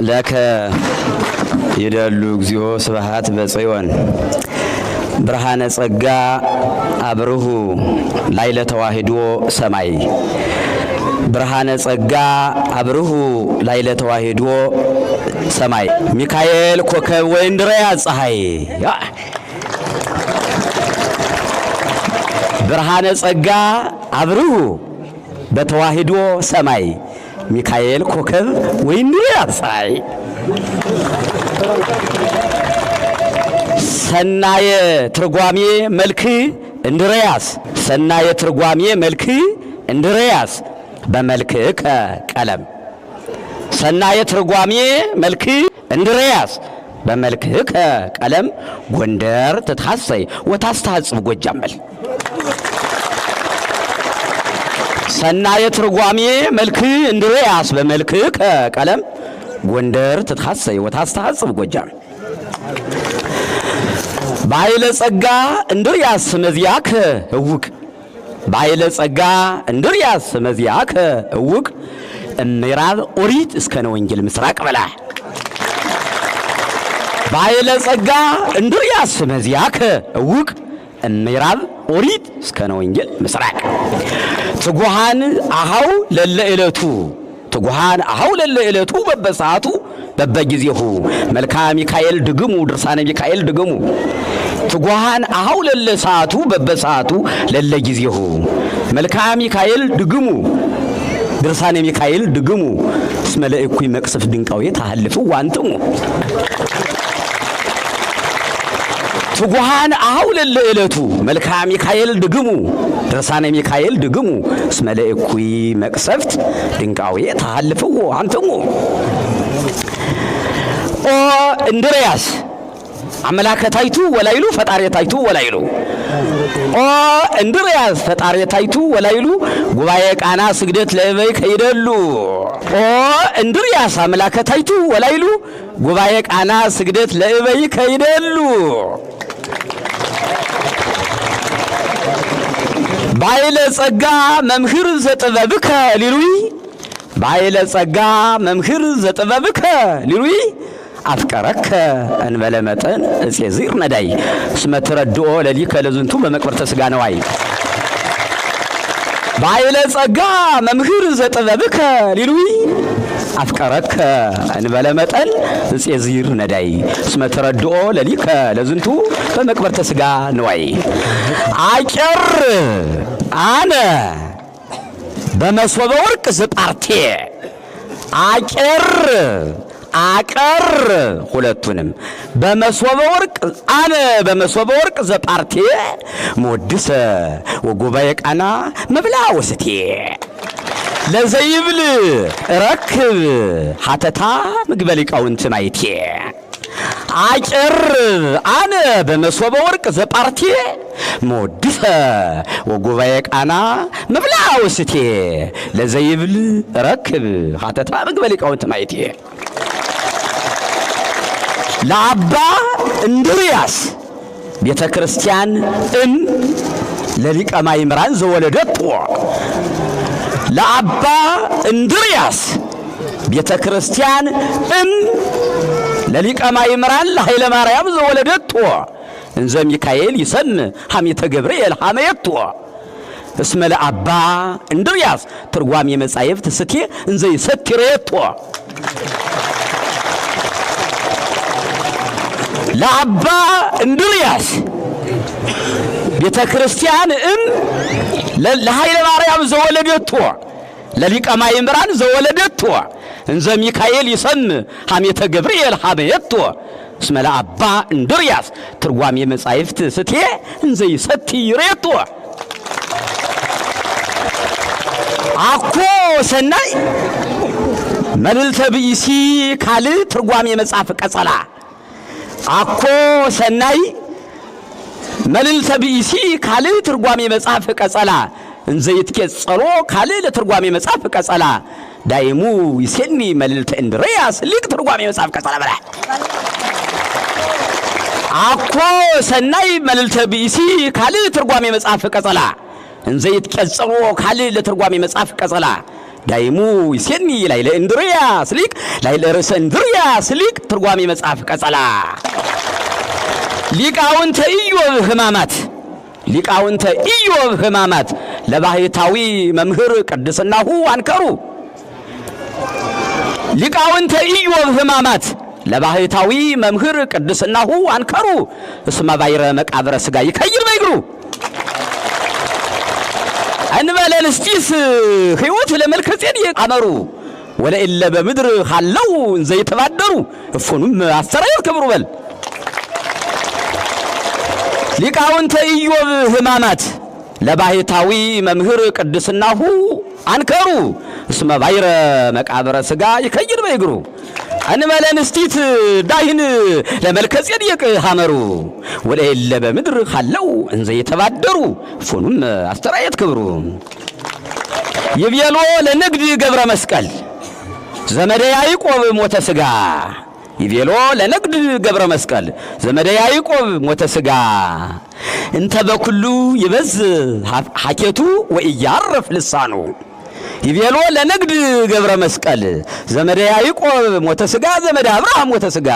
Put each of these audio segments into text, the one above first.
ለከ ይደሉ እግዚኦ ስብሐት በጽዮን ብርሃነ ጸጋ አብርሁ ላይለ ተዋሂዶ ሰማይ ብርሃነ ጸጋ አብርሁ ላይለ ተዋሂዶ ሰማይ ሚካኤል ኮከብ ወእንድርያስ ፀሐይ ብርሃነ ጸጋ አብርሁ በተዋሂዶ ሰማይ ሚካኤል ኮከብ ወእንድርያስ ፀሐይ ሰናየ ትርጓሜ መልክ እንድርያስ ሰናየ ትርጓሜ መልክ እንድርያስ በመልክከ ቀለም ሰናየ ትርጓሜ መልክ እንድርያስ በመልክከ ቀለም ጎንደር ትታሰይ ወታስተሐጽብ ጎጃመል ሰናየ ትርጓሜ መልክ እንድርያስ በመልክከ ቀለም ጎንደር ትታሰይ ወታስተሐጽብ ጎጃም ባይለ ጸጋ እንድርያስ መዚያከ እውቅ ባይለ ጸጋ እንድርያስ መዚያከ እውቅ እምዕራብ ኦሪት እስከ ወንጌል ምስራቅ በላ ባይለ ጸጋ እንድርያስ መዚያከ እውቅ እምዕራብ ኦሪት እስከ ወንጌል ምስራቅ ትጉሃን አሃው ለለዕለቱ ትጉሃን አሃው ለለዕለቱ በበሰዓቱ በበጊዜሁ መልካ ሚካኤል ድግሙ ድርሳነ ሚካኤል ድግሙ ትጉሃን አሃው ለለሰዓቱ በበሰዓቱ ለለጊዜሁ መልካ ሚካኤል ድግሙ ድርሳነ ሚካኤል ድግሙ እስመ ለእኩይ መቅሰፍ ድንቃዊ ታህልፉ ዋንትሙ ትጉሃን አሃው ለለዕለቱ መልካ ሚካኤል ድግሙ ድርሳነ ሚካኤል ድግሙ እስመ ለእኩይ መቅሰፍት ድንቃዊ ታህልፉ ዋንትሙ ኦ እንድርያስ አመላከታይቱ ወላይሉ ፈጣሪታይቱ ወላይሉ ኦ እንድርያስ ፈጣሪታይቱ ወላይሉ ጉባኤ ቃና ስግደት ለእበይ ከይደሉ ኦ እንድርያስ አመላከታይቱ ወላይሉ ጉባኤ ቃና ስግደት ለእበይ ከይደሉ ባይለ ጸጋ መምህር ዘጥበብከ ሊሉይ ባይለ ጸጋ መምህር ዘጥበብከ ሊሉይ አፍቀረከ እንበለ መጠን እጼዚር ነዳይ እስመ ትረድኦ ለሊከ ለዝንቱ በመቅበርተ ሥጋ ነዋይ ባይለ ጸጋ መምህር ዘጥበብከ ሊሉይ አፍቀረከ እንበለ መጠን እጼዚር ነዳይ እስመ ትረድኦ ለሊከ ለዝንቱ በመቅበርተ ሥጋ ነዋይ አጨር አነ በመሶበ ወርቅ ዘጳርቴ አቀር ሁለቱንም በመሶበ ወርቅ አነ በመሶበ ወርቅ ዘጳርቴ ሞድሰ ወጉባኤ ቃና መብላ ወስቴ ለዘይብል ረክብ ሐተታ ምግበ ሊቃውንት ማይቴ አጨር አነ በመሶበ ወርቅ ዘጳርቴ ሞድሰ ወጉባኤ ቃና መብላ ወስቴ ለዘይብል ረክብ ሐተታ ምግበ ሊቃውንት ማይቴ ለአባ እንድርያስ ቤተ ክርስቲያን ለሊቀ ማእምራን ዘወለደቶ ለአባ እንድርያስ ቤተ ክርስቲያን ለሊቀ ማእምራን ለኃይለ ማርያም ዘወለደቶ እንዘ ሚካኤል ይሰም ሐሜተ ገብርኤል ሐመየቶ እስመ ለአባ እንድርያስ ትርጓሜ መጻሕፍት ስቴ እንዘ ይሰትሬቶ ለአባ እንድርያስ ቤተ ክርስቲያን ለኃይለ ማርያም ዘወለደቶ ለሊቀ ማእምራን ዘወለደቶ እንዘ ሚካኤል ይሰም ሐሜተ ገብርኤል ሐመየቶ እስመ ለአባ እንድርያስ ትርጓሜ መጻሕፍት ስቴ እንዘ ይሰትሬቶ አኮ ሰናይ መልዕልተ ብእሲ ካል ትርጓሜ መጽሐፍ ቀጸላ አኮ ሰናይ መልዕልተ ብእሲ ካል ትርጓሜ መጽሐፍ ቀጸላ እንዘ ይትቄጸሎ ካል ለትርጓሜ መጽሐፍ ቀጸላ ዳይሙ ይሴኒ መልዕልተ እንድርያስ ሊቅ ትርጓሜ መጽሐፍ ቀጸላ በላ አኮ ሰናይ መልዕልተ ብእሲ ካል ትርጓሜ መጽሐፍ ቀጸላ እንዘ ይትቄጸሎ ካል ለትርጓሜ መጽሐፍ ቀጸላ ዳይሙ ይሴኒ ላይለ እንድርያስ ሊቅ ላይለ ርዕሰ እንድርያስ ሊቅ ትርጓሜ መጽሐፍ ቀጸላ ሊቃውንተ ኢዮብ ሕማማት ሊቃውንተ ኢዮብ ሕማማት ለባሕታዊ መምህር ቅድስናሁ አንከሩ ሊቃውንተ ኢዮብ ሕማማት ለባሕታዊ መምህር ቅድስናሁ አንከሩ እስመ ባይረ መቃብረ ሥጋ ይከይር በእግሩ እንበለ ንስጢስ ሕይወት ለመልከጼዴቅ አመሩ ወለእለ በምድር ሀለው እንዘ ይተባደሩ እፎኑም አስተርአየት ክብሩ በል ሊቃውንተ ኢዮብ ሕማማት ለባሕታዊ መምህር ቅድስናሁ አንከሩ እስመ ባይረ መቃብረ ሥጋ ይከይር በእግሩ እንበለ ንስጢት ዳይን ለመልከጼዴቅ ሀመሩ ወለእለ በምድር ሀለው እንዘ ይተባደሩ እፎኑም አስተርአየት ክብሩ ይቤሎ ለንግድ ገብረ መስቀል ዘመደ ያዕቆብ ሞተ ሥጋ ይቤሎ ለንግድ ገብረ መስቀል ዘመደ ያዕቆብ ሞተ ሥጋ እንተ በኩሉ ይበዝ ሐኬቱ ወኢያርፍ ልሳኑ ይቤሎ ለንግድ ገብረ መስቀል ዘመደ ያዕቆብ ሞተ ሥጋ ዘመደ አብርሃም ሞተ ሥጋ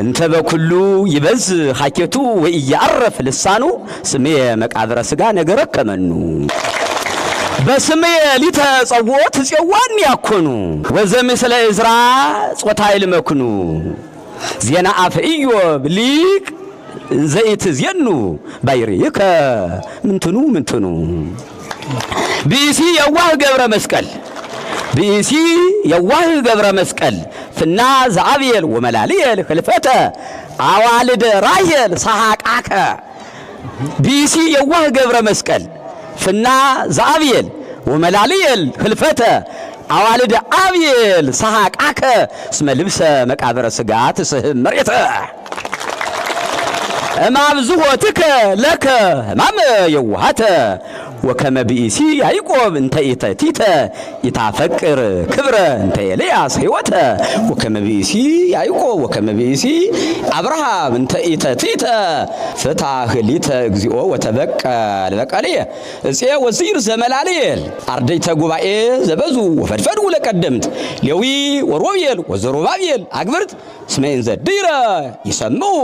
እንተ በኩሉ ይበዝ ሐኬቱ ወኢያርፍ ልሳኑ ስሜ መቃብረ ሥጋ ነገረ ከመኑ በስሜ ሊተጸውዖት ጽዋን ያኮኑ ወዘምስለ ዕዝራ ጾታ ይልመክኑ ዜና አፈ ኢዮብ ሊቅ ዘይትዜኑ ባይሬከ ምንትኑ ብእሲ የዋህ ገብረ መስቀል ብእሲ የዋህ ገብረ መስቀል ፍና ዘአብየል ወመላልየል ህልፈተ አዋልደ ራሔል ሰሐቃከ ብእሲ የዋህ ገብረ መስቀል ፍና ዘአብየል ወመላልየል ህልፈተ አዋልደ አብየል ሰሐቃከ እስመ ልብሰ መቃብረ ሥጋ ትስህብ መሬተ እማብዝሖትከ ለከ ሕማመ የዋሃተ ወከመ ብእሲ ያዕቆብ እንተ ኢተቲተ ኢታፈቅር ክብረ እንተ ኤልያስ ሕይወተ ወከመ ብእሲ ያዕቆብ ወከመ ብእሲ አብርሃም እንተ ኢተቲተ ፍታህ ሊተ እግዚኦ ወተበቀል በቀልየ እፄ ወፂር ዘመላልየል አርደይተ ጉባኤ ዘበዙ ወፈድፈዱ ለቀደምት ሌዊ ወሮቤል ወዘሩባቤል አግብርት እስመ እንዘ ድይረ ይሰምዑ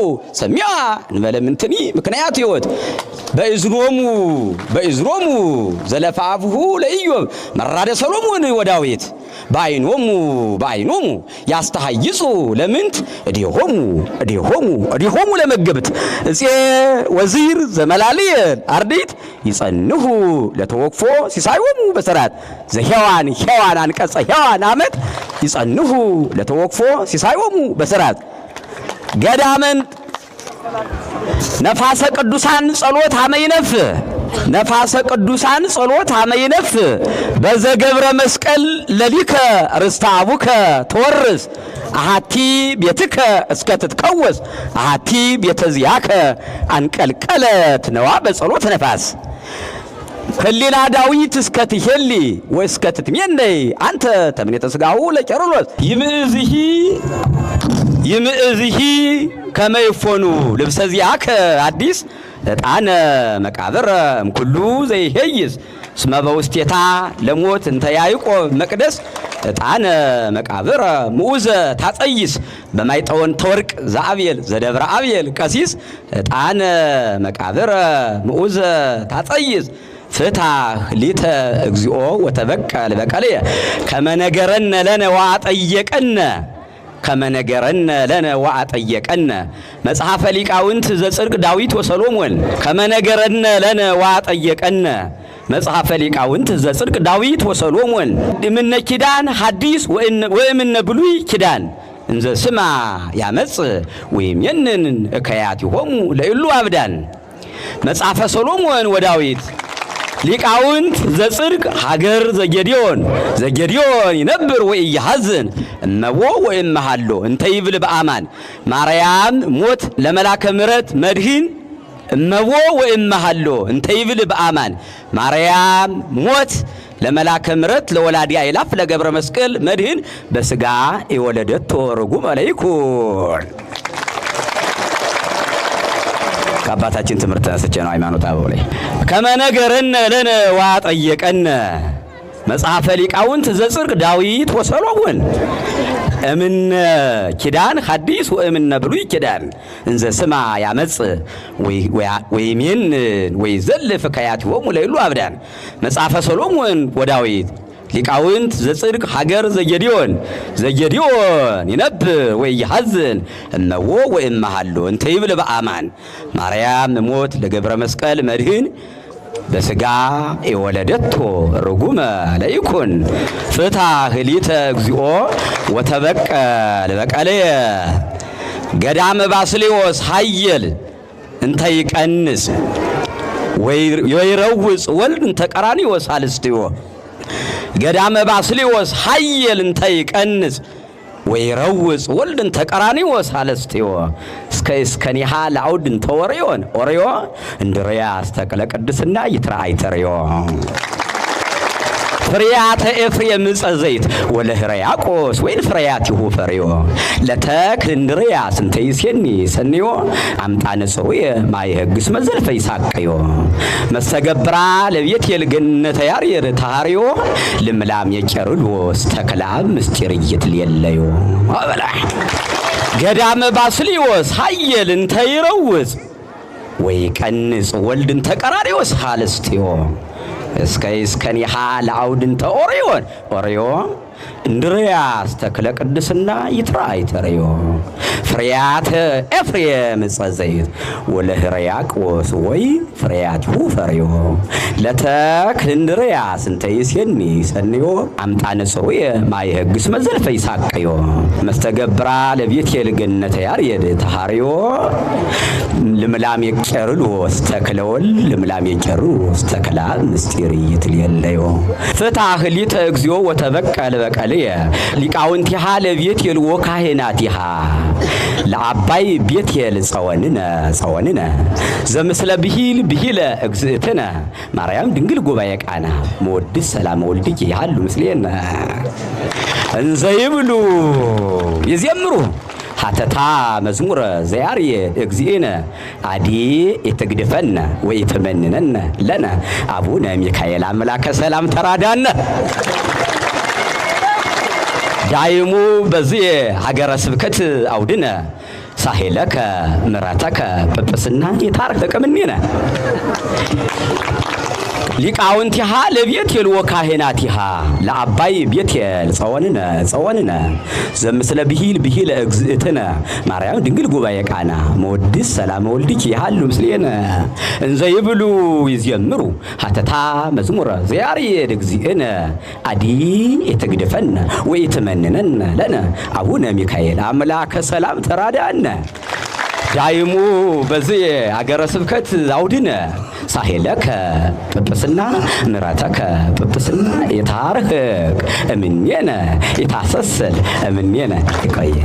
ሰሚዐ እንበለ ምንትኒ ምክንያት ሕይወት በእዝኖሙ ዘለፋብሁ ለኢዮብ መራደ ሰሎሞን ወዳዊት በአይኖሙ ያስተሐይጹ ለምንት እዴሆሙ ለመገብት እፄ ወዚር ዘመላልየል አርዲት ይጸንሁ ለተወክፎ ሲሳዮሙ በሰራት ዘሔዋን አንቀጸ ሔዋን አመት ይጸንሁ ለተወክፎ ሲሳዮሙ በሰራት ገዳመን ነፋሰ ቅዱሳን ጸሎት አመይነፍ ነፋሰ ቅዱሳን ጸሎት አመይነፍ በዘገብረ መስቀል ለሊከ ርስተ አቡከ ተወርስ አሃቲ ቤትከ እስከ ትትቀወስ አሃቲ ቤተ ዚአከ አንቀልቀለት ነዋ በጸሎት ነፋስ ህሊና ዳዊት እስከ ትሄሊ ወእስከ ትትሜነይ አንተ ተምኔተ ሥጋሁ ለቄርሎስ ይምእዝሂ ከመይፎኑ ልብሰ ዚአከ አዲስ ዕጣነ መቃብር እምኩሉ ዘይሄይስ እስመ በውስቴታ ለሞት እንተ ያዕቆብ መቅደስ ዕጣነ መቃብር ምዑዘ ታጸይስ በማይጠወን ተወርቅ ዘአብየል ዘደብረ አብየል ቀሲስ ዕጣነ መቃብር ምዑዘ ታጸይስ ፍታህ ሊተ እግዚኦ ወተበቀል በቀልየ ከመነገረነ ለነ ወአጠየቀነ መጽሐፈ ሊቃውንት ዘጽድቅ ዳዊት ወሰሎሞን ከመነገረነ ለነ ወአጠየቀነ መጽሐፈ ሊቃውንት ዘጽድቅ ዳዊት ወሰሎሞን እምነ ኪዳን ሐዲስ ወእምነ ብሉይ ኪዳን እንዘ ስማ ያመጽ ወይም የንን እከያቲሆሙ ለእሉ አብዳን መጽሐፈ ሰሎሞን ወዳዊት ሊቃውንት ዘጽድቅ ሀገር ዘጌዲዮን ይነብር ወኢያሐዝን እመቦ ወእመሃሎ እንተ ይብል በአማን ማርያም ሞት ለመላከ ምሕረት መድህን እመቦ ወእመሃሎ እንተ ይብል በአማን ማርያም ሞት ለመላከ ምሕረት ለወላዲ አእላፍ ለገብረ መስቀል መድህን በሥጋ የወለደቶ ርጉም ለይኩን ከአባታችን ትምህርት ተነስቼ ነው ሃይማኖት አበው ላይ ከመነገረነ ለነ ወአጠየቀነ መጽሐፈ ሊቃውንት ዘጽርቅ ዳዊት ወሰሎሞን እምን ኪዳን ሐዲስ ወእምነ ብሉይ ኪዳን እንዘ ስማ ያመጽ ወይሜን ወይዘልፍ ከያቲሆሙ ለይሉ አብዳን። መጽሐፈ ሰሎሞን ወዳዊት ሊቃውንት ዘጽድቅ ሀገር ዘጌዲዮን ይነብር ወይሐዝን እነሆ ወእምሃሎ እንተ ይብል በአማን ማርያም ሞት ለገብረ መስቀል መድህን በስጋ የወለደቶ ርጉመ ለይኩን ፍታ ህሊተ እግዚኦ ወተበቀል በቀለየ ገዳመ ባስልዮስ ኃየል እንተ ይቀንስ ወይረውጽ ወልድ እንተ ቀራንዮስ አልስትዮ ገዳመ ባስልዮስ ኃየል እንተ ይቀንስ ወይረውጽ ወልድ እንተ ቀራንዮስ አልስትዮ እስከኒሃ ለአውድ እንተ ኦርዮ እንድርያስ ተክለ ቅድስና ይትረአይ ተርዮ ፍሬያተ ኤፍሬም ዕፀ ዘይት ወለሕርያቆስ ወይን ፍሬያቲሁ ፈርዮ ለተክል እንድርያስ እንተ ይሴኒ ሰንዮ አምጣነ ሰውየ ማይህግስ መዘልፈ ይሳቀዮ መስተገብራ ለቤቴል ገነተ ያርየር ታርዮ ልምላም የቄርሎስ ተክለአብ ምስጢር ይትልየለዮ አበላ ገዳመ ባስልዮስ ኃየል እንተ ይረውጽ ወይቀንስ ወልድ እንተ ቀራንዮስ አልስትዮ እስከኒሃ ለአውድ እንተ ኦርዮ እንድርያስ ተክለ ቅድስና ይትረአይ ተርዮ ፍሬያተ ኤፍሬም ዕፀ ዘይት ወለሕርያቆስ ወይ ፍሬያቲሁ ፈርዮ ለተክል እንድርያስ እንተ ይሴኒ ሰንዮ አምጣነ ሰውየ ማይህግስ መዘልፈ ይሳቀዮ መስተገብራ ለቤቴል ገነተ ያርየድ ተሃርዮ ልምላም የቄርሎስ ተክለወል ልምላም የቄርሎስ ተክለአብ ምስጢር ይትልየለዮ ፍታ ህሊተ እግዚኦ ወተበቀል በቀልየ ሊቃውንቲሃ ለቤቴል ወካህናቲሃ ለአባይ ቤቴል ጸወንነ ዘምስለ ብሂለ እግዝእትነ ማርያም ድንግል ጉባኤ ቃና መወድስ ሰላም ወልድኪ ያሉ ምስሌነ እንዘ ይብሉ ይዘምሩ ሀተታ መዝሙረ ዘያርየ እግዚእነ አዲ የተግድፈነ ወይተመንነነ ለነ አቡነ ሚካኤል አምላከ ሰላም ተራዳነ ዳይሙ በዚህ ሀገረ ስብከት አውድነ ሳሄለከ ምራተከ ጵጵስና የታረቀ ምንኔነ ሊቃውንቲሃ ለቤቴል ወካህናቲሃ ለአባይ ቤቴል ጸወንነ ዘምስለ ብሂለ እግዝእትነ ማርያም ድንግል ጉባኤ ቃና መወድስ ሰላም ወልድኪ ያሉ ምስሌነ እንዘ ይብሉ ይዘምሩ ሀተታ መዝሙረ ዘያርየድ እግዚእነ አዲ የተግድፈነ ወይተመንነነ ለነ አቡነ ሚካኤል አምላከ ሰላም ተራዳነ ዳይሙ በዚህ አገረ ስብከት አውድነ ሳሄለከ ጵጵስና ምራተከ ጵጵስና የታርቅ እምኔነ የታሰሰል እምኔነ ይቆየ